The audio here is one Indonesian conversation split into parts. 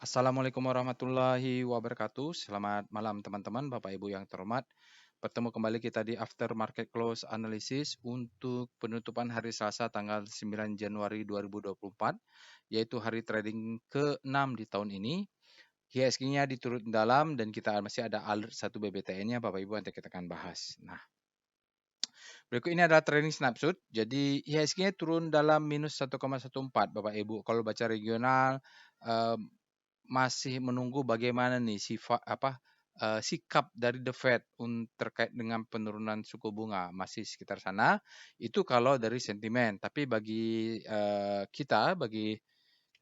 Assalamualaikum warahmatullahi wabarakatuh. Selamat malam teman-teman, Bapak Ibu yang terhormat. Bertemu kembali kita di After Market Close Analysis untuk penutupan hari Selasa tanggal 9 Januari 2024, yaitu hari trading ke-6 di tahun ini. IHSG-nya diturun dalam dan kita masih ada alert 1 BBTN-nya, Bapak Ibu, nanti kita akan bahas. Nah, berikut ini adalah trading snapshot. Jadi IHSG-nya turun dalam minus 1,14, Bapak Ibu. Kalau baca regional, masih menunggu bagaimana nih sikap dari The Fed terkait dengan penurunan suku bunga, masih sekitar sana. Itu kalau dari sentimen. Tapi bagi bagi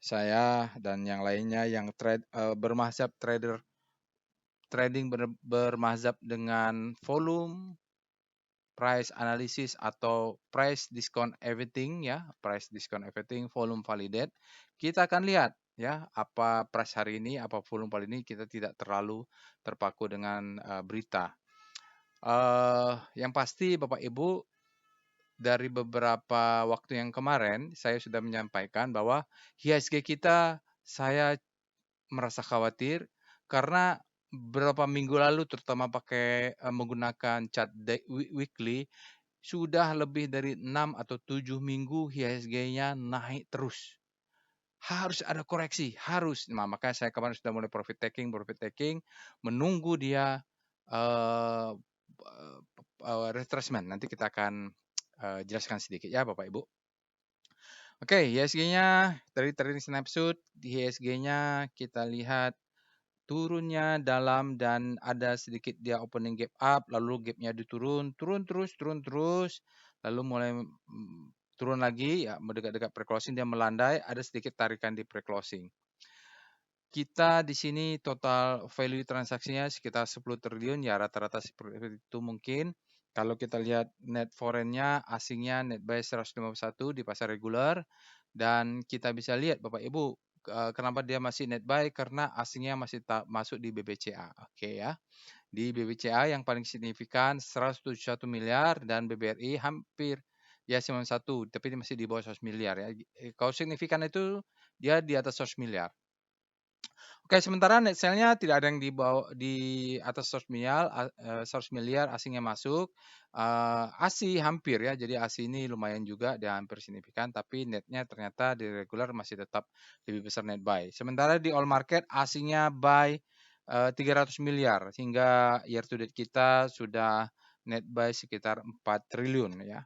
saya dan yang lainnya yang bermazhab trading bermazhab dengan volume, price analysis atau price discount everything, volume validate, kita akan lihat ya apa price hari ini, apa volume kali ini. Kita tidak terlalu terpaku dengan berita. Yang pasti Bapak Ibu, dari beberapa waktu yang kemarin saya sudah menyampaikan bahwa IHSG kita, saya merasa khawatir karena beberapa minggu lalu terutama menggunakan chart weekly, sudah lebih dari 6 atau 7 minggu IHSG-nya naik terus. Harus ada koreksi, harus. Nah, makanya saya kemarin sudah mulai profit taking, menunggu dia uh, retracement. Nanti kita akan jelaskan sedikit ya Bapak Ibu. Oke, IHSG-nya dari trading snapshot, IHSG-nya kita lihat turunnya dalam dan ada sedikit dia opening gap up, lalu gapnya turun terus, lalu mulai turun lagi ya, mendekat-dekat pre-closing dia melandai, ada sedikit tarikan di pre-closing. Kita di sini total value transaksinya sekitar 10 triliun ya, rata-rata seperti itu mungkin. Kalau kita lihat net foreign-nya, asingnya net buy 151 di pasar reguler, dan kita bisa lihat Bapak Ibu, kenapa dia masih net buy, karena asingnya masih masuk di BBCA. Oke ya. Di BBCA yang paling signifikan 171 miliar dan BBRI hampir ya 91, tapi dia masih di bawah 100 miliar ya. Kalau signifikan itu dia di atas 100 miliar. Oke, sementara net sale-nya tidak ada yang di atas 100 miliar, 100 miliar asingnya masuk. ASI hampir ya, jadi ASI ini lumayan juga, dia hampir signifikan, tapi netnya ternyata di regular masih tetap lebih besar net buy. Sementara di all market asingnya buy 300 miliar, sehingga year to date kita sudah net buy sekitar 4 triliun ya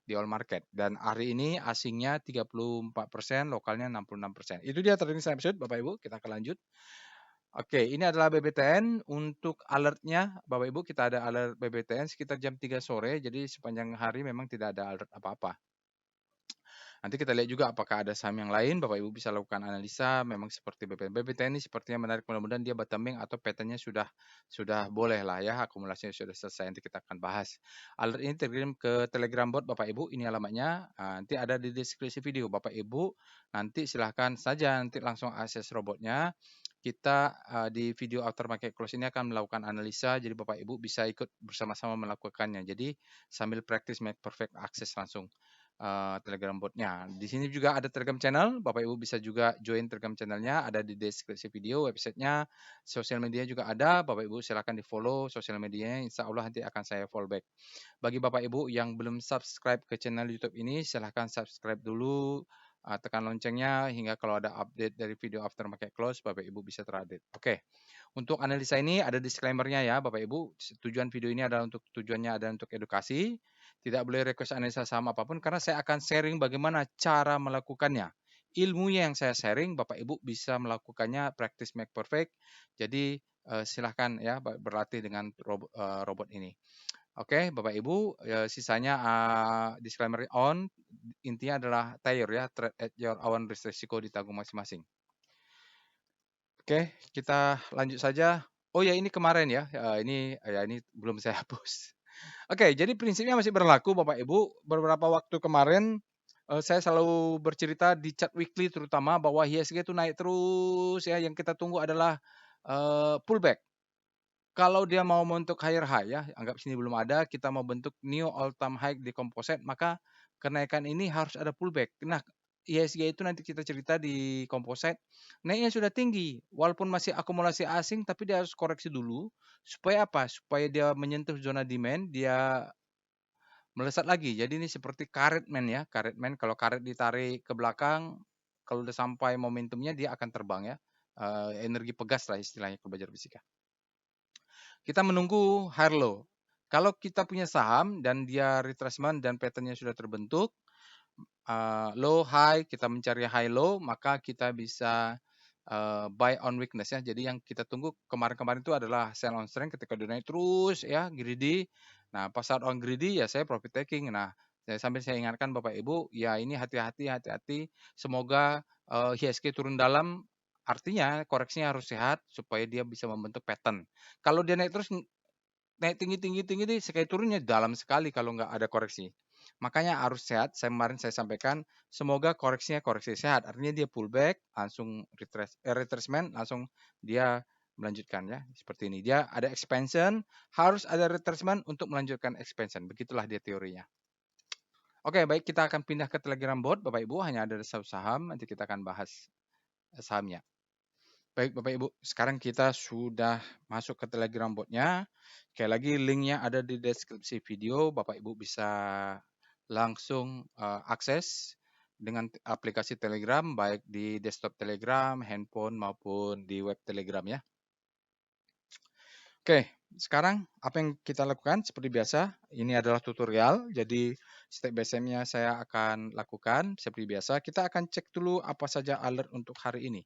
di all market. Dan hari ini asingnya 34%, lokalnya 66%. Itu dia trading snapshot Bapak Ibu, kita akan lanjut. Oke, ini adalah BBTN. Untuk alertnya, Bapak Ibu, kita ada alert BBTN sekitar jam 3 sore, jadi sepanjang hari memang tidak ada alert apa-apa. Nanti kita lihat juga apakah ada saham yang lain, Bapak Ibu bisa lakukan analisa, memang seperti BBTN. BBTN ini sepertinya menarik, mudah-mudahan dia bottoming atau pattern-nya sudah boleh lah ya, akumulasinya sudah selesai, nanti kita akan bahas. Alert ini terkirim ke Telegram bot Bapak Ibu, ini alamatnya, nanti ada di deskripsi video Bapak Ibu, nanti silahkan saja nanti langsung akses robotnya. Kita di video after market close ini akan melakukan analisa, jadi Bapak Ibu bisa ikut bersama-sama melakukannya. Jadi sambil praktis make perfect akses langsung Telegram botnya. Di sini juga ada Telegram channel, Bapak Ibu bisa juga join Telegram channelnya, ada di deskripsi video, websitenya, sosial media juga ada, Bapak Ibu silahkan di follow sosial medianya, insya Allah nanti akan saya follow back. Bagi Bapak Ibu yang belum subscribe ke channel YouTube ini, silahkan subscribe dulu, tekan loncengnya, hingga kalau ada update dari video after market close, Bapak Ibu bisa terupdate. Oke, untuk analisa ini ada disclaimer-nya ya Bapak Ibu, tujuan video ini adalah tujuannya adalah untuk edukasi, tidak boleh request analisa saham apapun, karena saya akan sharing bagaimana cara melakukannya. Ilmunya yang saya sharing, Bapak Ibu bisa melakukannya practice make perfect. Jadi silahkan ya berlatih dengan robot ini. Oke, Bapak Ibu, sisanya disclaimer on, intinya adalah tailor ya, trade at your own risk, risiko ditanggung masing-masing. Oke, kita lanjut saja. Oh ya, ini kemarin ya, ini belum saya hapus. Oke, jadi prinsipnya masih berlaku Bapak Ibu. Beberapa waktu kemarin saya selalu bercerita di chart weekly terutama bahwa IHSG itu naik terus ya. Yang kita tunggu adalah pullback. Kalau dia mau membentuk higher high ya, anggap sini belum ada, kita mau bentuk new all time high di composite, maka kenaikan ini harus ada pullback. Nah, IHSG itu nanti kita cerita di composite, naiknya sudah tinggi. Walaupun masih akumulasi asing, tapi dia harus koreksi dulu. Supaya apa? Supaya dia menyentuh zona demand, dia melesat lagi. Jadi ini seperti karet men ya. Karet men, kalau karet ditarik ke belakang, kalau udah sampai momentumnya dia akan terbang ya. Energi pegas lah istilahnya kalau belajar fisika. Kita menunggu higher low. Kalau kita punya saham dan dia retracement dan patternnya sudah terbentuk, low high, kita mencari high low, maka kita bisa buy on weakness ya. Jadi yang kita tunggu kemarin-kemarin itu adalah sell on strength ketika dia naik terus ya, greedy. Nah, pas saat on greedy ya saya profit taking. Nah, sambil saya ingatkan Bapak Ibu, ya ini hati-hati, hati-hati. Semoga IHSG turun dalam, artinya koreksinya harus sehat supaya dia bisa membentuk pattern. Kalau dia naik terus, naik tinggi, sekali turunnya dalam sekali kalau nggak ada koreksi. Makanya harus sehat. Kemarin saya sampaikan, semoga koreksinya koreksi sehat. Artinya dia pullback, langsung retracement, langsung dia melanjutkan ya. Seperti ini. Dia ada expansion, harus ada retracement untuk melanjutkan expansion. Begitulah dia teorinya. Oke, baik, kita akan pindah ke Telegram bot. Bapak Ibu, hanya ada satu saham. Nanti kita akan bahas sahamnya. Baik Bapak Ibu, sekarang kita sudah masuk ke Telegram botnya. Sekali lagi linknya ada di deskripsi video. Bapak Ibu bisa langsung akses dengan aplikasi Telegram, baik di desktop Telegram, handphone maupun di web Telegram ya. Oke, sekarang apa yang kita lakukan? Seperti biasa, ini adalah tutorial. Jadi step by step-nya saya akan lakukan seperti biasa. Kita akan cek dulu apa saja alert untuk hari ini.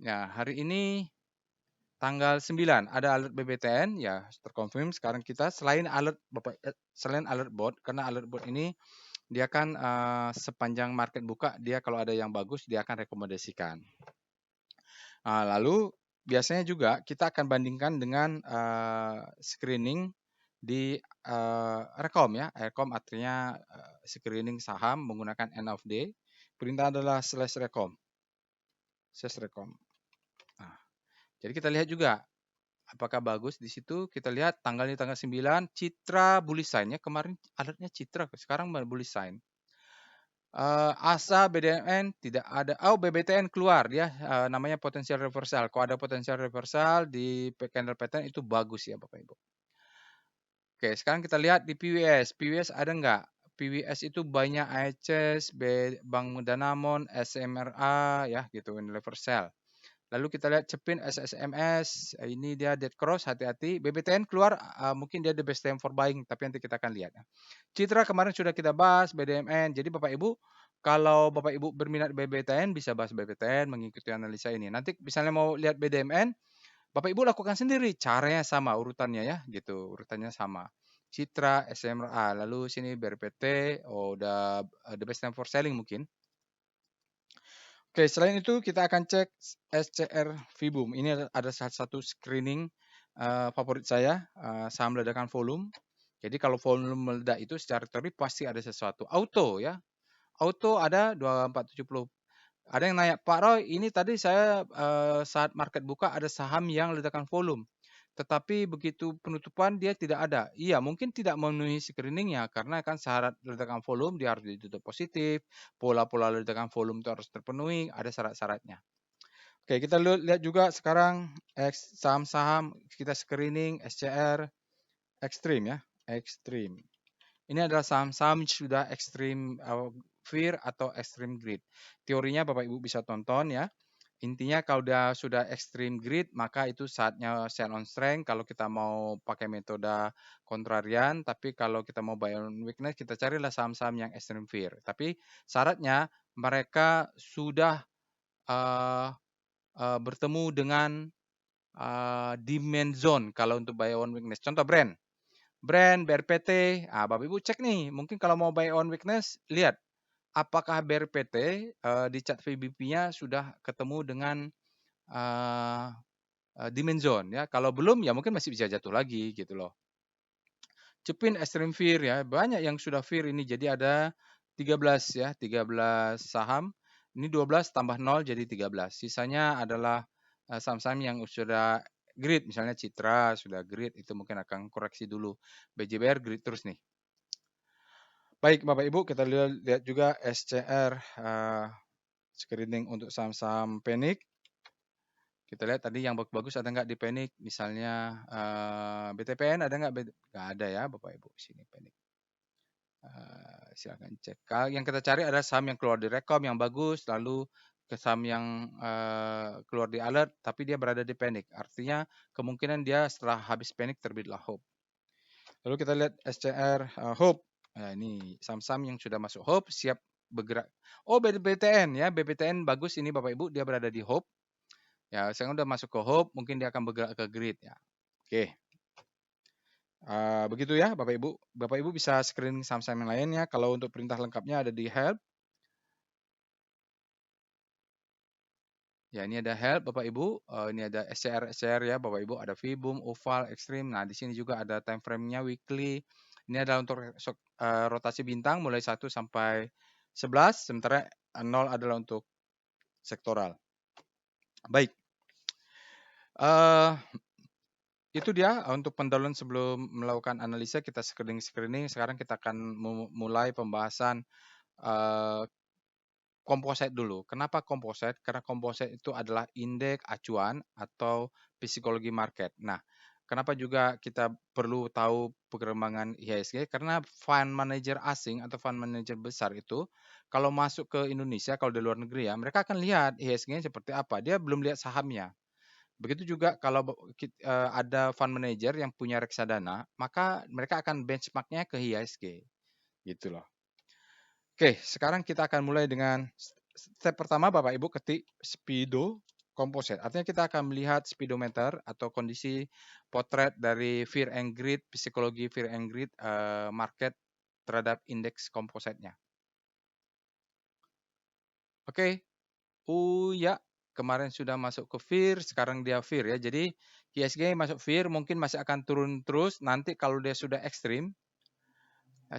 Ya, hari ini tanggal 9 ada alert BBTN ya terkonfirm. Sekarang kita selain alert bot, karena alert bot ini dia kan sepanjang market buka, dia kalau ada yang bagus dia akan rekomendasikan. Lalu biasanya juga kita akan bandingkan dengan screening di Rekom ya. Rekom artinya screening saham menggunakan end of day. Perintah adalah /rekom. Nah, jadi kita lihat juga apakah bagus di situ. Kita lihat tanggalnya tanggal 9, Citra bullish sign ya. Kemarin alertnya Citra, sekarang bullish sign. ASA, BDMN tidak ada. Oh, BBTN keluar dia namanya potensial reversal. Kalau ada potensial reversal di candle pattern itu bagus ya Bapak Ibu. Oke, sekarang kita lihat di PWS. PWS ada nggak? PWS itu banyak IHS, Bank Danamon, SMRA ya gitu, reversal. Lalu kita lihat Cepin SSMS, ini dia dead cross, hati-hati. BBTN keluar, mungkin dia the best time for buying, tapi nanti kita akan lihat. Citra kemarin sudah kita bahas, BDMN. Jadi Bapak Ibu, kalau Bapak Ibu berminat BBTN, bisa bahas BBTN, mengikuti analisa ini. Nanti misalnya mau lihat BDMN, Bapak Ibu lakukan sendiri, caranya sama, urutannya ya, gitu, urutannya sama. Citra, SMRA, lalu sini BRPT, oh udah the best time for selling mungkin. Oke, selain itu kita akan cek SCR Vibum. Ini ada salah satu screening favorit saya, saham ledakan volume. Jadi kalau volume meledak itu secara teori pasti ada sesuatu. Auto ya. Auto ada 2470. Ada yang nanya, Pak Roy, ini tadi saya saat market buka ada saham yang ledakan volume. Tetapi begitu penutupan dia tidak ada. Iya, mungkin tidak memenuhi screeningnya karena kan syarat ledakan volume dia harus ditutup positif, pola-pola ledakan volume itu harus terpenuhi, ada syarat-syaratnya. Oke, kita lihat juga sekarang saham-saham kita screening SCR Extreme ya, Extreme. Ini adalah saham-saham sudah extreme fear atau extreme greed. Teorinya Bapak Ibu bisa tonton ya. Intinya kalau sudah extreme greed, maka itu saatnya sell on strength. Kalau kita mau pakai metode kontrarian, tapi kalau kita mau buy on weakness, kita carilah saham-saham yang extreme fear. Tapi syaratnya mereka sudah bertemu dengan demand zone kalau untuk buy on weakness. Contoh brand, BRPT, Bapak Ibu cek nih, mungkin kalau mau buy on weakness, lihat apakah BRPT di chart VBP-nya sudah ketemu dengan demand zone ya. Kalau belum ya mungkin masih bisa jatuh lagi gitu loh. Cepin extreme fear ya, banyak yang sudah fear ini. Jadi ada 13 ya, 13 saham. Ini 12 tambah 0 jadi 13. Sisanya adalah saham-saham yang sudah grid, misalnya Citra sudah grid, itu mungkin akan koreksi dulu. BJBR grid terus nih. Baik Bapak Ibu, kita lihat juga SCR screening untuk saham-saham Phoenix. Kita lihat tadi yang bagus-bagus ada nggak di Phoenix, misalnya BTPN ada nggak? Nggak ada ya Bapak Ibu sini Phoenix. Silakan cek. Yang kita cari ada saham yang keluar di Rekom yang bagus, lalu ke saham yang keluar di Alert, tapi dia berada di Phoenix. Artinya kemungkinan dia setelah habis Phoenix terbitlah Hope. Lalu kita lihat SCR Hope. Nah, ini saham-saham yang sudah masuk Hope siap bergerak. Oh, BPTN ya, BPTN bagus ini Bapak Ibu, dia berada di Hope. Ya, saya udah masuk ke Hope, mungkin dia akan bergerak ke Grid ya. Oke. Begitu ya Bapak Ibu. Bapak Ibu bisa screening saham-saham yang lainnya. Kalau untuk perintah lengkapnya ada di Help. Ya, ini ada Help Bapak Ibu. Ini ada SCR ya Bapak Ibu. Ada Vibum, Oval, Extreme. Nah, di sini juga ada time frame-nya weekly. Ini adalah untuk rotasi bintang mulai 1 sampai 11. Sementara 0 adalah untuk sektoral. Baik. Itu dia untuk pendahuluan sebelum melakukan analisa kita screening. Sekarang kita akan mulai pembahasan komposit dulu. Kenapa komposit? Karena komposit itu adalah indeks acuan atau psikologi market. Nah, kenapa juga kita perlu tahu perkembangan IHSG? Karena fund manager asing atau fund manager besar itu kalau masuk ke Indonesia, kalau di luar negeri ya, mereka akan lihat IHSG-nya seperti apa. Dia belum lihat sahamnya. Begitu juga kalau ada fund manager yang punya reksadana, maka mereka akan benchmark-nya ke IHSG. Gitu loh. Oke, sekarang kita akan mulai dengan step pertama Bapak Ibu ketik Speedo Composite. Artinya kita akan melihat speedometer atau kondisi potret dari Fear and Greed, psikologi Fear and Greed market terhadap indeks kompositnya. Oke. Ya, kemarin sudah masuk ke Fear, sekarang dia Fear ya. Jadi IHSG masuk Fear mungkin masih akan turun terus. Nanti kalau dia sudah ekstrim,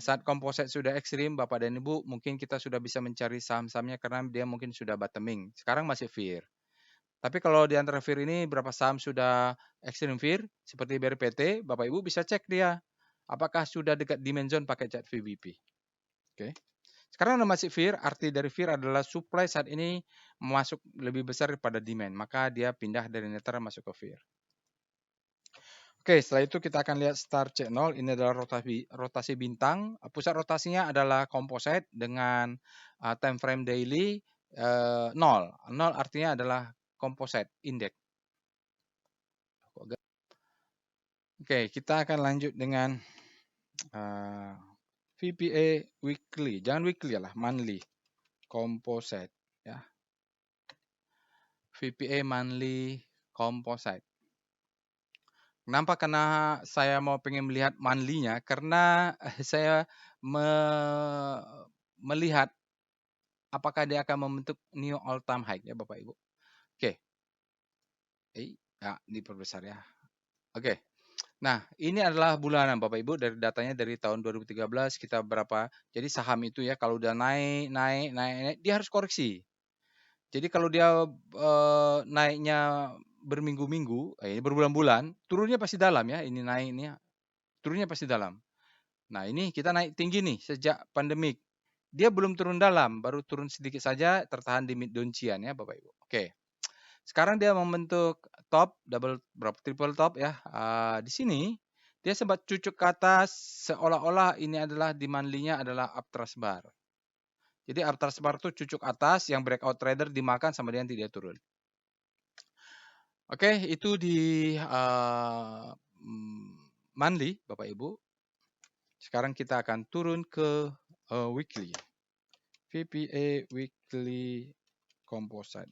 saat komposit sudah ekstrim, Bapak dan Ibu, mungkin kita sudah bisa mencari saham-sahamnya karena dia mungkin sudah bottoming. Sekarang masih Fear. Tapi kalau di antara Fear ini berapa saham sudah ekstrim Fear, seperti BRPT, Bapak Ibu bisa cek dia. Apakah sudah dekat demand zone pakai chart VBP. Oke. Sekarang masih Fear, arti dari Fear adalah supply saat ini masuk lebih besar daripada demand. Maka dia pindah dari netral masuk ke Fear. Oke, setelah itu kita akan lihat Star C0. Ini adalah rotasi bintang. Pusat rotasinya adalah komposit dengan time frame daily 0. 0 artinya adalah komposit indeks. Oke, kita akan lanjut dengan VPA weekly. Jangan weekly lah, monthly. Composite ya. VPA monthly composite. Kenapa? Karena saya mau pengen melihat monthly-nya karena saya melihat apakah dia akan membentuk new all time high ya Bapak Ibu. Oke. Ya, diperbesar ya. Oke. Nah, ini adalah bulanan Bapak Ibu dari datanya dari tahun 2013 kita berapa. Jadi saham itu ya kalau udah naik, dia harus koreksi. Jadi kalau dia naiknya berminggu-minggu, ini berbulan-bulan, turunnya pasti dalam ya. Ini naik ini, turunnya pasti dalam. Nah ini kita naik tinggi nih sejak pandemik. Dia belum turun dalam, baru turun sedikit saja, tertahan di mid doncian ya Bapak Ibu. Oke. Sekarang dia membentuk top, double, triple top ya. Di sini dia sempat cucuk ke atas, seolah-olah ini adalah di monthly-nya adalah uptrend bar. Jadi uptrend bar itu cucuk atas, yang breakout trader dimakan sama dia nanti dia turun. Oke, itu di monthly Bapak Ibu. Sekarang kita akan turun ke weekly. VPA weekly composite.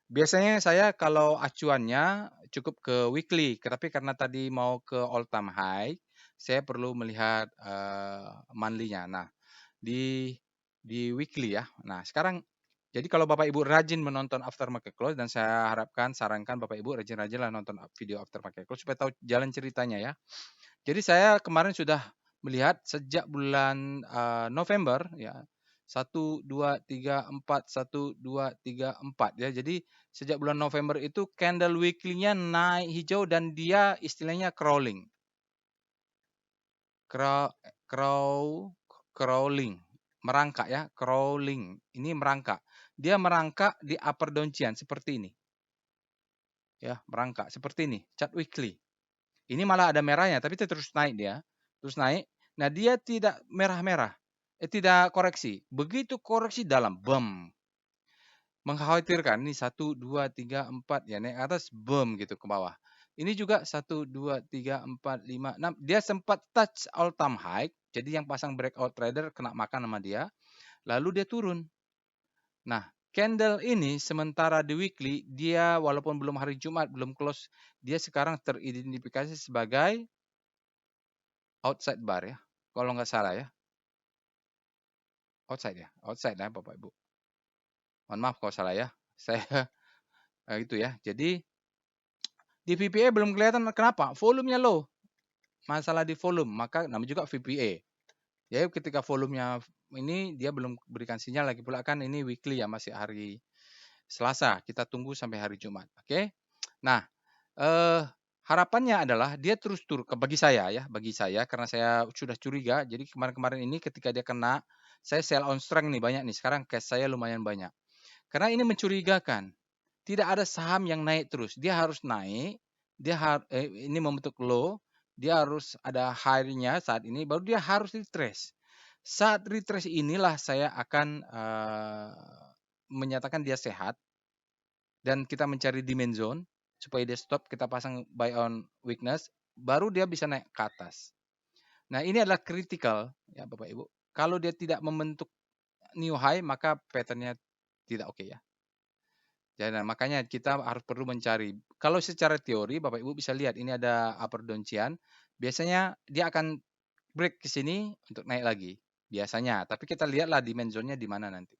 Biasanya saya kalau acuannya cukup ke weekly, tapi karena tadi mau ke all time high, saya perlu melihat monthly-nya. Nah, di weekly ya. Nah, sekarang jadi kalau Bapak Ibu rajin menonton after market close dan saya sarankan Bapak Ibu rajin-rajinlah nonton video after market close supaya tahu jalan ceritanya ya. Jadi saya kemarin sudah melihat sejak bulan November ya. 1 2 3 4 1 2 3 4 ya. Jadi sejak bulan November itu candle weekly-nya naik hijau dan dia istilahnya crawling. crawling, merangkak ya, crawling. Ini merangkak. Dia merangkak di upper downtrend seperti ini. Ya, merangkak seperti ini, chart weekly. Ini malah ada merahnya, tapi dia terus naik dia. Terus naik. Nah, dia tidak merah-merah. Tidak koreksi. Begitu koreksi dalam, bam. Mengkhawatirkan. Ini 1, 2, 3, 4. Ya, naik atas, bam gitu ke bawah. Ini juga 1, 2, 3, 4, 5, 6. Dia sempat touch all time high. Jadi yang pasang breakout trader kena makan sama dia. Lalu dia turun. Nah, candle ini sementara di weekly, dia walaupun belum hari Jumat, belum close, dia sekarang teridentifikasi sebagai outside bar ya. Kalau nggak salah ya. Outside ya. Outside ya Bapak Ibu. Mohon maaf kalau salah ya. Saya itu ya. Jadi di VPA belum kelihatan kenapa? Volumenya low. Masalah di volume, maka namanya juga VPA. Jadi ketika volumenya ini dia belum berikan sinyal lagi pula kan ini weekly ya, masih hari Selasa. Kita tunggu sampai hari Jumat. Oke. Nah, harapannya adalah dia terus turun bagi saya ya, bagi saya karena saya sudah curiga. Jadi kemarin-kemarin ini ketika dia kena, saya sell on strength nih banyak nih. Sekarang cash saya lumayan banyak. Karena ini mencurigakan. Tidak ada saham yang naik terus. Dia harus naik, ini membentuk low, dia harus ada high-nya saat ini baru dia harus retrace. Saat retrace inilah saya akan menyatakan dia sehat dan kita mencari demand zone supaya dia stop, kita pasang buy on weakness, baru dia bisa naik ke atas. Nah, ini adalah critical ya Bapak Ibu. Kalau dia tidak membentuk new high, maka pattern-nya tidak oke ya. Jadi makanya kita harus perlu mencari. Kalau secara teori Bapak Ibu bisa lihat ini ada upper downtrend, biasanya dia akan break ke sini untuk naik lagi biasanya. Tapi kita lihatlah demand zone-nya di mana nanti.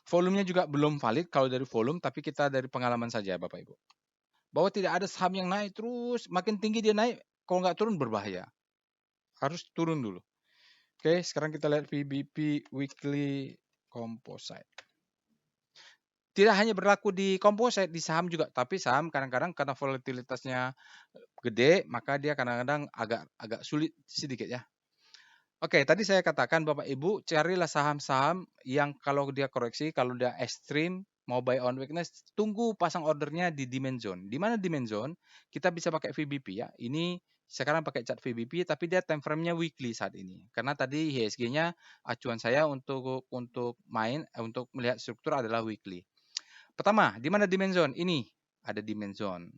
Volumenya juga belum valid kalau dari volume, tapi kita dari pengalaman saja Bapak Ibu. Bahwa tidak ada saham yang naik terus, makin tinggi dia naik, kalau nggak turun berbahaya. Harus turun dulu. Oke, sekarang kita lihat VBP Weekly Composite. Tidak hanya berlaku di composite, di saham juga, tapi saham kadang-kadang karena volatilitasnya gede, maka dia kadang-kadang agak sulit sedikit ya. Oke, tadi saya katakan Bapak Ibu, carilah saham-saham yang kalau dia koreksi, kalau dia ekstrim, mau buy on weakness, tunggu pasang ordernya di demand zone. Di mana demand zone? Kita bisa pakai VBP ya. Ini sekarang pakai chart VBP, tapi dia time frame-nya weekly saat ini. Karena tadi IHSG-nya acuan saya untuk untuk melihat struktur adalah weekly. Pertama, di mana demand zone? Ini ada demand zone.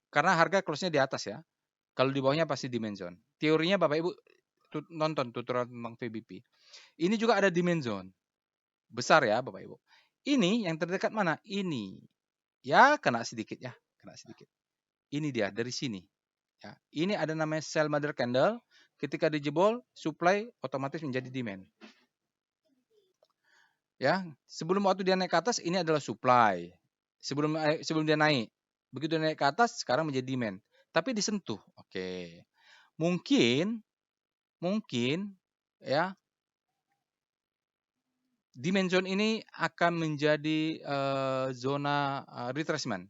Karena harga close-nya di atas ya. Kalau di bawahnya pasti demand zone. Teorinya Bapak Ibu nonton tutorial tentang VBP. Ini juga ada demand zone. Besar ya Bapak Ibu. Ini yang terdekat mana? Ini. Ya kena sedikit ya. Kena sedikit. Ini dia dari sini. Ya, ini ada namanya sell mother candle. Ketika dijebol, supply otomatis menjadi demand. Ya, sebelum waktu dia naik ke atas ini adalah supply. Sebelum dia naik. Begitu naik ke atas sekarang menjadi demand. Tapi disentuh. Oke. Mungkin ya demand zone ini akan menjadi zona retracement.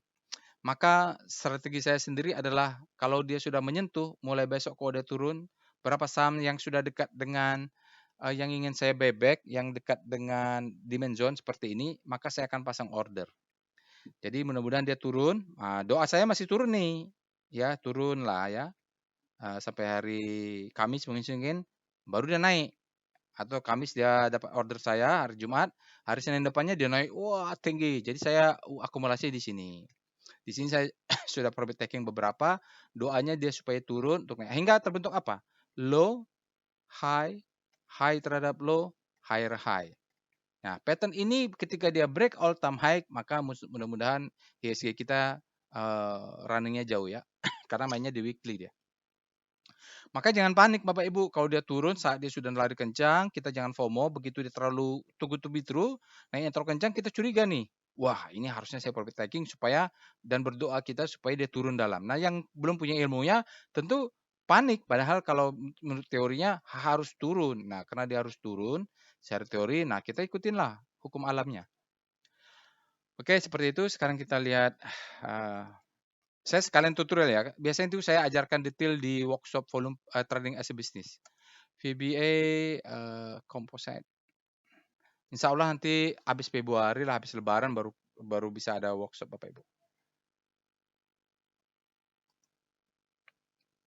Maka strategi saya sendiri adalah kalau dia sudah menyentuh mulai besok kalau dia turun berapa saham yang sudah dekat dengan yang ingin saya buyback, yang dekat dengan demand zone seperti ini, maka saya akan pasang order. Jadi mudah-mudahan dia turun. Doa saya masih turun nih, ya turun lah ya sampai hari Kamis mungkin, baru dia naik. Atau Kamis dia dapat order saya, hari Jumat, hari Senin depannya dia naik, wah tinggi. Jadi saya akumulasi di sini. Di sini saya sudah profit taking beberapa, doanya dia supaya turun untuk naik. Hingga terbentuk apa? Low, high, high terhadap low, higher high. Nah, pattern ini ketika dia break all time high, maka mudah-mudahan IHSG kita runningnya jauh ya. Karena mainnya di weekly dia. Maka jangan panik Bapak Ibu, kalau dia turun saat dia sudah lari kencang, kita jangan FOMO, begitu dia terlalu too good to be true, naiknya terlalu kencang, kita curiga nih. Wah, ini harusnya saya profit taking supaya dan berdoa kita supaya dia turun dalam. Nah, yang belum punya ilmunya tentu panik, padahal kalau menurut teorinya harus turun. Nah, karena dia harus turun secara teori, nah kita ikutinlah hukum alamnya. Oke, seperti itu. Sekarang kita lihat saya sekalian tutorial ya. Biasanya itu saya ajarkan detail di workshop volume trading as a business. VBA Composite. Insya Allah nanti habis Februari lah, habis Lebaran baru bisa ada workshop Bapak Ibu.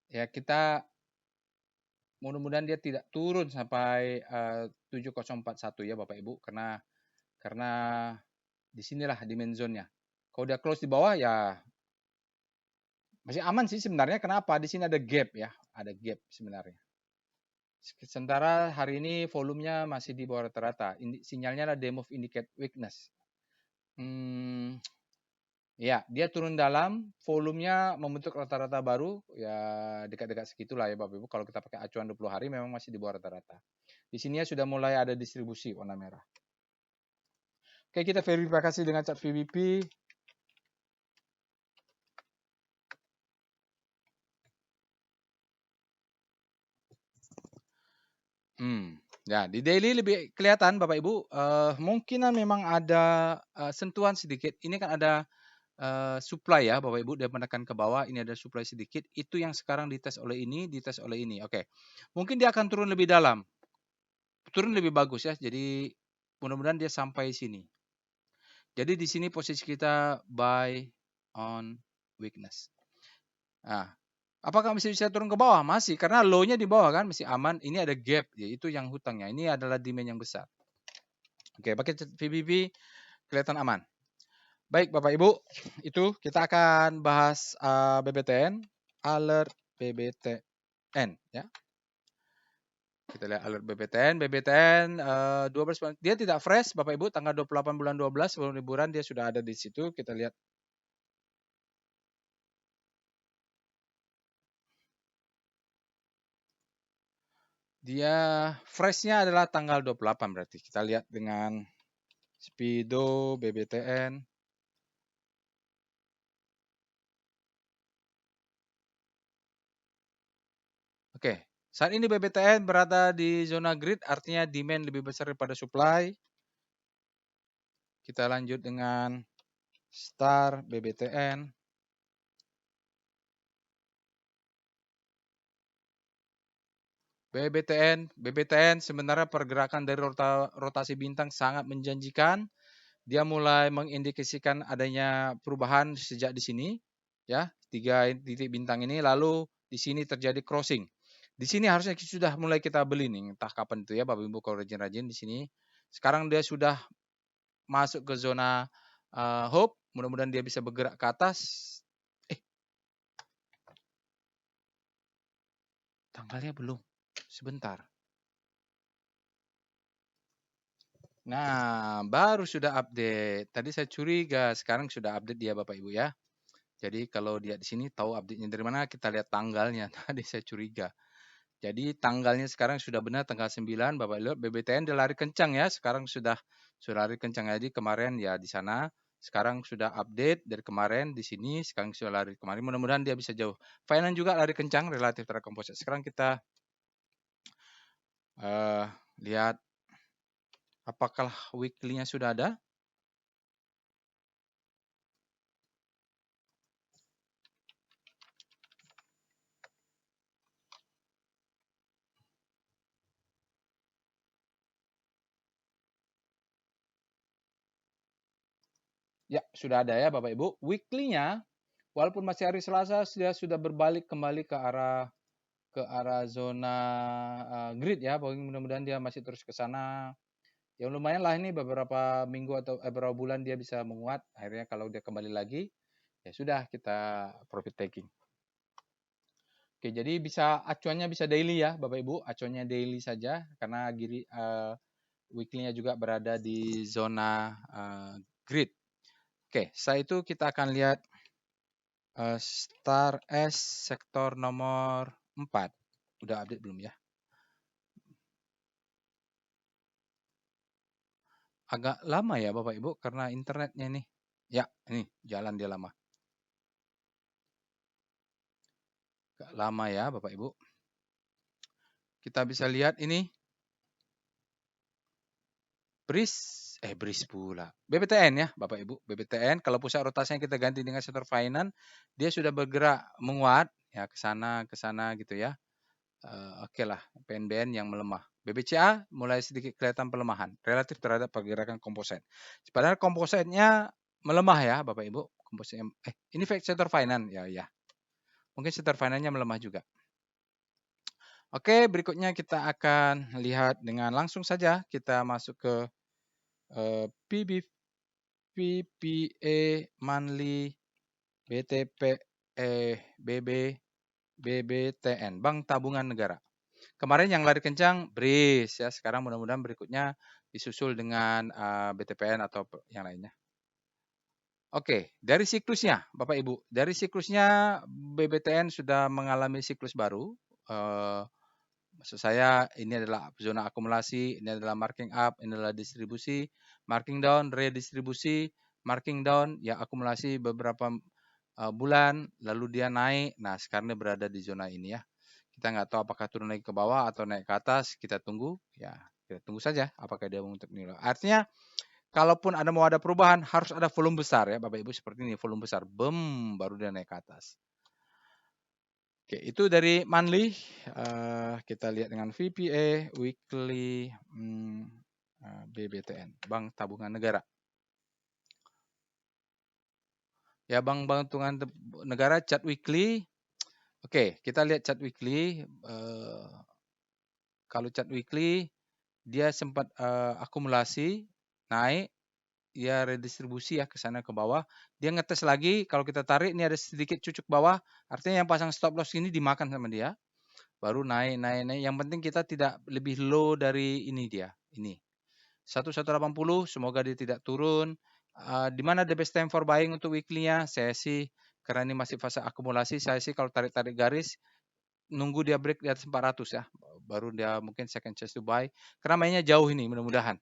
Ya kita mudah-mudahan dia tidak turun sampai 7041 ya Bapak Ibu, karena disinilah dimension zone-nya. Kalau dia close di bawah ya masih aman sih sebenarnya. Kenapa? Di sini ada gap ya, ada gap sebenarnya. Sementara hari ini volumenya masih di bawah rata-rata. Sinyalnya adalah demove indicate weakness. Ya, dia turun dalam, volumenya membentuk rata-rata baru, ya dekat-dekat segitulah ya Bapak Ibu. Kalau kita pakai acuan 20 hari memang masih di bawah rata-rata. Di sini sudah mulai ada distribusi warna merah. Oke, kita verifikasi dengan chart VBP. Ya, di daily lebih kelihatan Bapak Ibu, mungkinan memang ada sentuhan sedikit. Ini kan ada supply ya Bapak Ibu, dia menekan ke bawah, ini ada supply sedikit. Itu yang sekarang dites oleh ini, dites oleh ini. Oke, mungkin dia akan turun lebih dalam. Turun lebih bagus ya, jadi mudah-mudahan dia sampai sini. Jadi di sini posisi kita buy on weakness. Nah, apakah masih bisa turun ke bawah? Masih, karena low-nya di bawah kan, masih aman. Ini ada gap, yaitu yang hutangnya. Ini adalah demand yang besar. Oke, pakai VBP kelihatan aman. Baik, Bapak Ibu, itu kita akan bahas BBTN, alert BBTN ya. Kita lihat alert BBTN. BBTN 12 dia tidak fresh Bapak Ibu, tanggal 28 bulan 12 sebelum liburan dia sudah ada di situ. Kita lihat. Dia freshnya adalah tanggal 28 berarti. Kita lihat dengan Speedo BBTN. Oke, saat ini BBTN berada di zona grid, artinya demand lebih besar daripada supply. Kita lanjut dengan Star BBTN. BBTN sebenarnya pergerakan dari rotasi bintang sangat menjanjikan. Dia mulai mengindikasikan adanya perubahan sejak di sini, ya 3 titik bintang ini. Lalu di sini terjadi crossing. Di sini harusnya sudah mulai kita beli nih, entah kapan itu ya Bapak Ibu kalau rajin-rajin di sini. Sekarang dia sudah masuk ke zona hope, mudah-mudahan dia bisa bergerak ke atas. Tanggalnya belum, sebentar. Nah, baru sudah update. Tadi saya curiga, sekarang sudah update dia Bapak Ibu ya. Jadi kalau dia di sini tahu update-nya dari mana, kita lihat tanggalnya. Tadi saya curiga. Jadi tanggalnya sekarang sudah benar tanggal 9, Bapak Ibu. BBTN dia lari kencang ya. Sekarang sudah lari kencang. Jadi kemarin ya di sana, sekarang sudah update dari kemarin di sini, sekarang sudah lari kemarin. Mudah-mudahan dia bisa jauh. Finance juga lari kencang relatif terhadap komposit. Sekarang kita lihat apakah weekly-nya sudah ada. Ya, sudah ada ya Bapak Ibu. Weekly-nya walaupun masih hari Selasa sudah berbalik kembali ke arah zona grid ya. Mudah-mudahan dia masih terus ke sana. Ya lumayan lah ini beberapa minggu atau beberapa bulan dia bisa menguat. Akhirnya kalau dia kembali lagi ya sudah kita profit taking. Oke, jadi acuannya bisa daily ya Bapak Ibu. Acuannya daily saja karena weekly-nya juga berada di zona grid. Oke, setelah itu kita akan lihat Star S sektor nomor 4. Udah update belum ya? Agak lama ya Bapak Ibu karena internetnya nih. Ya, ini jalan dia lama. Agak lama ya Bapak Ibu. Kita bisa lihat ini. BRIS pula. BBTN ya Bapak Ibu. BBTN kalau pusat rotasinya kita ganti dengan sektor finance, dia sudah bergerak menguat ya ke sana gitu ya. Oke lah, PNBN yang melemah. BBCA mulai sedikit kelihatan pelemahan relatif terhadap pergerakan komposit. Padahal kompositnya melemah ya, Bapak Ibu. Kompositnya, ini sektor finance ya. Mungkin sektor finance-nya melemah juga. Oke, berikutnya kita akan lihat dengan langsung saja kita masuk ke PPA monthly BTP BBTN, Bank Tabungan Negara. Kemarin yang lari kencang BRIS ya, sekarang mudah-mudahan berikutnya disusul dengan BTPN atau yang lainnya. Oke, dari siklusnya Bapak Ibu, dari siklusnya BBTN sudah mengalami siklus baru. Maksud saya ini adalah zona akumulasi, ini adalah marking up, ini adalah distribusi, marking down, redistribusi, marking down, ya akumulasi beberapa bulan, lalu dia naik. Nah, sekarang dia berada di zona ini ya. Kita nggak tahu apakah turun lagi ke bawah atau naik ke atas, kita tunggu. Ya, kita tunggu saja apakah dia untuk nilai. Artinya, kalaupun mau ada perubahan, harus ada volume besar ya Bapak Ibu, seperti ini, volume besar. Baru dia naik ke atas. Oke, itu dari monthly. Kita lihat dengan VPA, weekly, BBTN, Bank Tabungan Negara. Ya, Bank Tabungan Negara chart weekly. Oke, kita lihat chart weekly. Kalau chart weekly, dia sempat akumulasi, naik, ya redistribusi ya ke sana ke bawah. Dia ngetes lagi, kalau kita tarik, ini ada sedikit cucuk bawah, artinya yang pasang stop loss ini dimakan sama dia. Baru naik. Yang penting kita tidak lebih low dari ini dia. Ini. 1180, semoga dia tidak turun. Di mana the best time for buying untuk weekly-nya? Saya sih, karena ini masih fase akumulasi, saya sih kalau tarik-tarik garis, nunggu dia break di atas 400 ya. Baru dia mungkin second chance to buy. Karena mainnya jauh ini, mudah-mudahan.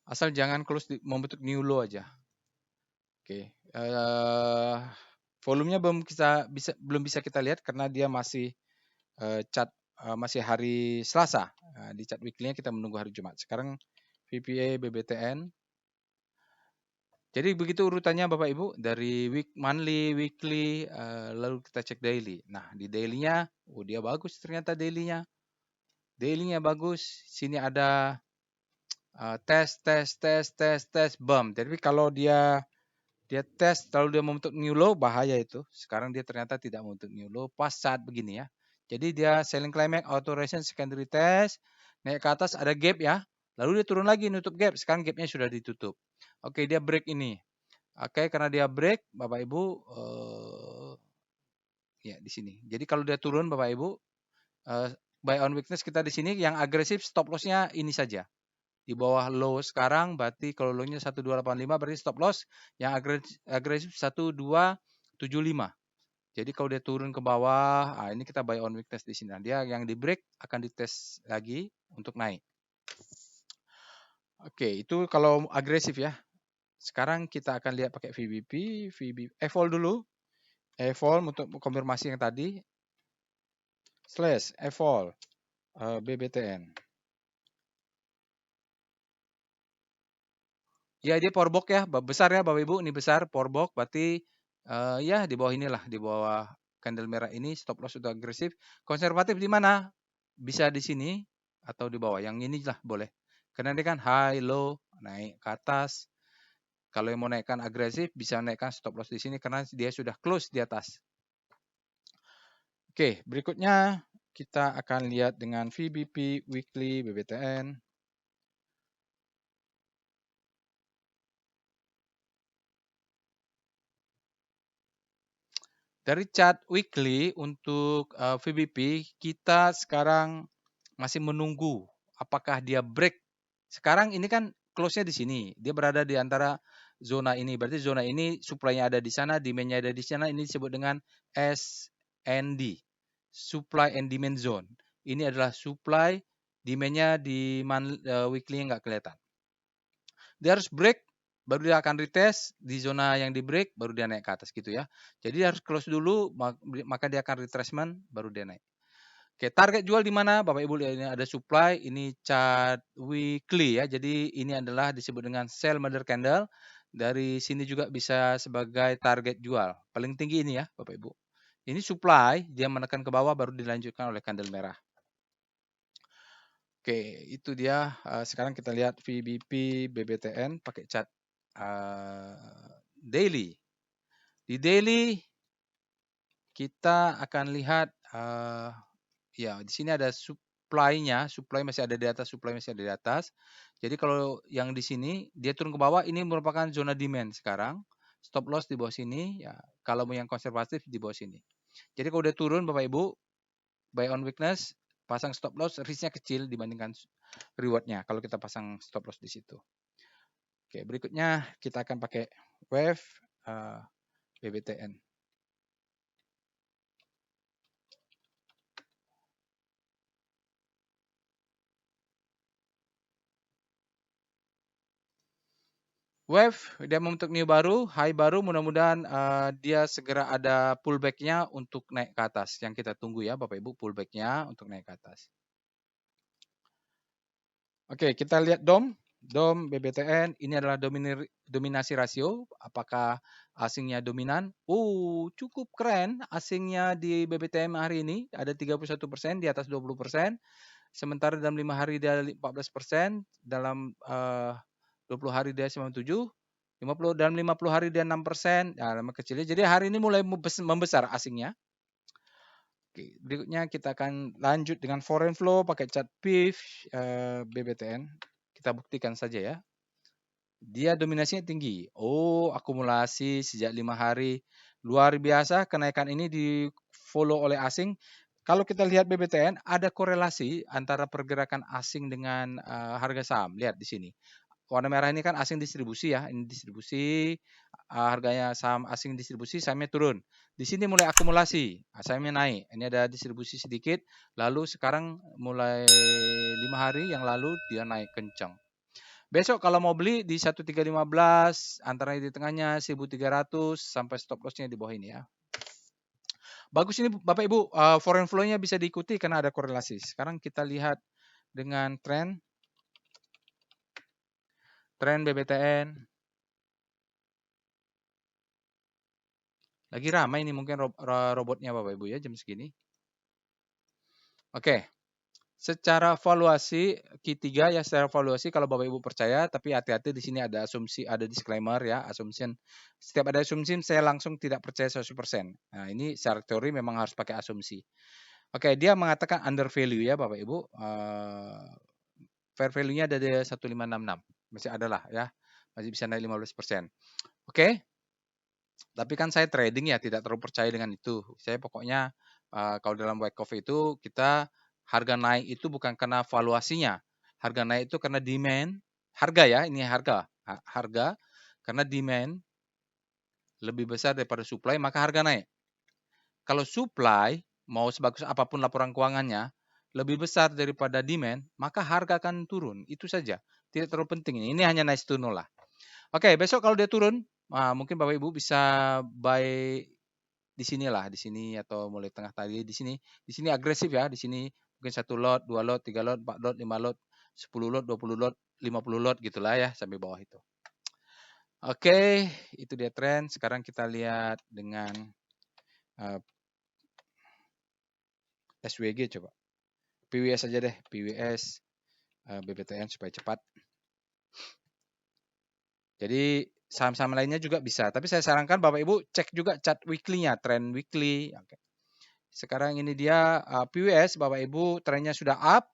Asal jangan close membentuk new low aja. Oke. Volumenya belum bisa kita lihat karena dia masih chart masih hari Selasa. Di chart weekly-nya kita menunggu hari Jumat. Sekarang VPA BBTN. Jadi begitu urutannya Bapak Ibu, dari monthly, weekly, lalu kita cek daily. Nah, di daily-nya, dia bagus ternyata daily-nya. Daily-nya bagus. Sini ada tes, bum. Tapi kalau dia tes, lalu dia membentuk new low, bahaya itu. Sekarang dia ternyata tidak membentuk new low pas saat begini ya. Jadi dia selling climax, authorization, secondary test, naik ke atas ada gap ya. Lalu dia turun lagi nutup gap. Sekarang gapnya sudah ditutup. Oke, dia break ini. Oke, karena dia break, Bapak Ibu, ya di sini. Jadi kalau dia turun, Bapak Ibu, buy on weakness kita di sini, yang agresif stop loss-nya ini saja. Di bawah low sekarang, berarti kalau low-nya 1285, berarti stop loss yang agresif 1275. Jadi kalau dia turun ke bawah, ini kita buy on weakness di sini. Nah, dia yang di break akan dites lagi untuk naik. Oke, itu kalau agresif ya. Sekarang kita akan lihat pakai VBP, evol dulu. Evol untuk konfirmasi yang tadi. Slash evol BBTN. Ya, dia power box ya, besar ya Bapak Ibu, ini besar power box, berarti ya di bawah inilah, di bawah candle merah ini stop loss sudah agresif. Konservatif di mana? Bisa di sini atau di bawah. Yang ini lah boleh. Karena ini kan high, low, naik ke atas. Kalau yang mau naikkan agresif bisa naikkan stop loss di sini karena dia sudah close di atas. Oke, berikutnya kita akan lihat dengan VBP weekly BBTN. Dari chart weekly untuk VBP, kita sekarang masih menunggu apakah dia break. Sekarang ini kan close-nya di sini. Dia berada di antara zona ini. Berarti zona ini supply-nya ada di sana, demand-nya ada di sana. Ini disebut dengan SND, supply and demand zone. Ini adalah supply, demand-nya di weekly nggak kelihatan. Dia harus break, baru dia akan retest di zona yang di break, baru dia naik ke atas gitu ya. Jadi dia harus close dulu, maka dia akan retracement, baru dia naik. Oke, target jual di mana? Bapak Ibu lihat ini ada supply, ini chart weekly ya. Jadi ini adalah disebut dengan sell mother candle. Dari sini juga bisa sebagai target jual. Paling tinggi ini ya, Bapak Ibu. Ini supply, dia menekan ke bawah baru dilanjutkan oleh candle merah. Oke, itu dia. Sekarang kita lihat VBP BBTN pakai chart daily. Di daily kita akan lihat ya di sini ada supply-nya, supply masih ada di atas, supply masih ada di atas. Jadi kalau yang di sini dia turun ke bawah, ini merupakan zona demand sekarang. Stop loss di bawah sini, ya. Kalau mau yang konservatif di bawah sini. Jadi kalau udah turun Bapak Ibu, buy on weakness, pasang stop loss, risk-nya kecil dibandingkan reward-nya kalau kita pasang stop loss di situ. Oke, berikutnya kita akan pakai wave BBTN. Wave, dia membentuk new baru, high baru, mudah-mudahan dia segera ada pullback-nya untuk naik ke atas. Yang kita tunggu ya Bapak Ibu, pullback-nya untuk naik ke atas. Oke, kita lihat DOM. DOM BBTN, ini adalah dominasi rasio. Apakah asingnya dominan? Cukup keren asingnya di BBTN hari ini. Ada 31%, di atas 20%. Sementara dalam 5 hari dia 14%, dalam 20 hari dia 97%, 50 dalam 50 hari dia 6%, ya lama kecilnya. Jadi hari ini mulai membesar asingnya. Oke, berikutnya kita akan lanjut dengan foreign flow pakai chart PIF BBTN. Kita buktikan saja ya. Dia dominasinya tinggi. Akumulasi sejak 5 hari. Luar biasa kenaikan ini di follow oleh asing. Kalau kita lihat BBTN, ada korelasi antara pergerakan asing dengan harga saham. Lihat di sini. Warna merah ini kan asing distribusi ya. Ini distribusi, harganya saham asing distribusi, sahamnya turun. Di sini mulai akumulasi, sahamnya naik. Ini ada distribusi sedikit, lalu sekarang mulai 5 hari yang lalu dia naik kencang. Besok kalau mau beli di 1315, antara di tengahnya 1300 sampai stop loss-nya di bawah ini ya. Bagus ini Bapak Ibu, foreign flow-nya bisa diikuti karena ada korelasi. Sekarang kita lihat dengan tren BBTN. Lagi ramai ini mungkin robotnya Bapak Ibu ya jam segini. Oke. Secara valuasi Q3 ya, secara valuasi kalau Bapak Ibu percaya, tapi hati-hati di sini ada asumsi, ada disclaimer ya, assumption. Setiap ada asumsi saya langsung tidak percaya 100%. Nah, ini secara teori memang harus pakai asumsi. Oke, dia mengatakan under value ya Bapak Ibu. Fair value-nya ada di 1566. Masih ada lah ya. Masih bisa naik 15%. Oke. Tapi kan saya trading ya, tidak terlalu percaya dengan itu. Saya pokoknya kalau dalam Wyckoff itu kita harga naik itu bukan karena valuasinya. Harga naik itu karena demand. Harga ya, ini harga. Harga karena demand lebih besar daripada supply, maka harga naik. Kalau supply, mau sebagus apapun laporan keuangannya, lebih besar daripada demand, maka harga akan turun. Itu saja. Tidak terlalu penting. Ini hanya nice to know lah. Oke, besok kalau dia turun, mungkin Bapak Ibu bisa buy di sinilah, di sini atau mulai tengah tadi di sini. Di sini agresif ya, di sini mungkin 1 lot, 2 lot, 3 lot, 4 lot, 5 lot, 10 lot, 20 lot, 50 lot gitulah ya sampai bawah itu. Oke, itu dia tren. Sekarang kita lihat dengan SWG coba. PWS aja deh, PWS BBTN supaya cepat. Jadi saham-saham lainnya juga bisa, tapi saya sarankan Bapak Ibu cek juga chart weekly-nya, trend weekly. Oke. Sekarang ini dia PWS Bapak Ibu trennya sudah up,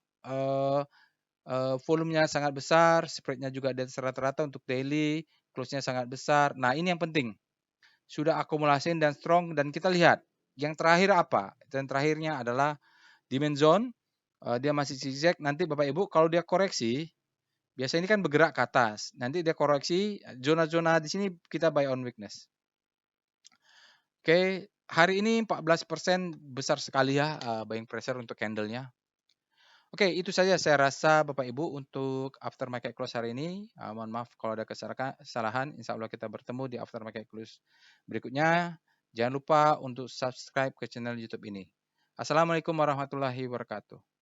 volumenya sangat besar, spread-nya juga di atas rata-rata untuk daily, close-nya sangat besar. Nah, ini yang penting. Sudah akumulasi dan strong dan kita lihat yang terakhir apa? Dan terakhirnya adalah demand zone. Dia masih zigzag. Nanti Bapak Ibu kalau dia koreksi, biasanya ini kan bergerak ke atas. Nanti dia koreksi, zona-zona di sini kita buy on weakness. Oke, hari ini 14% besar sekali ya buying pressure untuk candle-nya. Oke, itu saja saya rasa Bapak Ibu untuk after market close hari ini. Mohon maaf kalau ada kesalahan. Insya Allah kita bertemu di after market close berikutnya. Jangan lupa untuk subscribe ke channel YouTube ini. Assalamualaikum warahmatullahi wabarakatuh.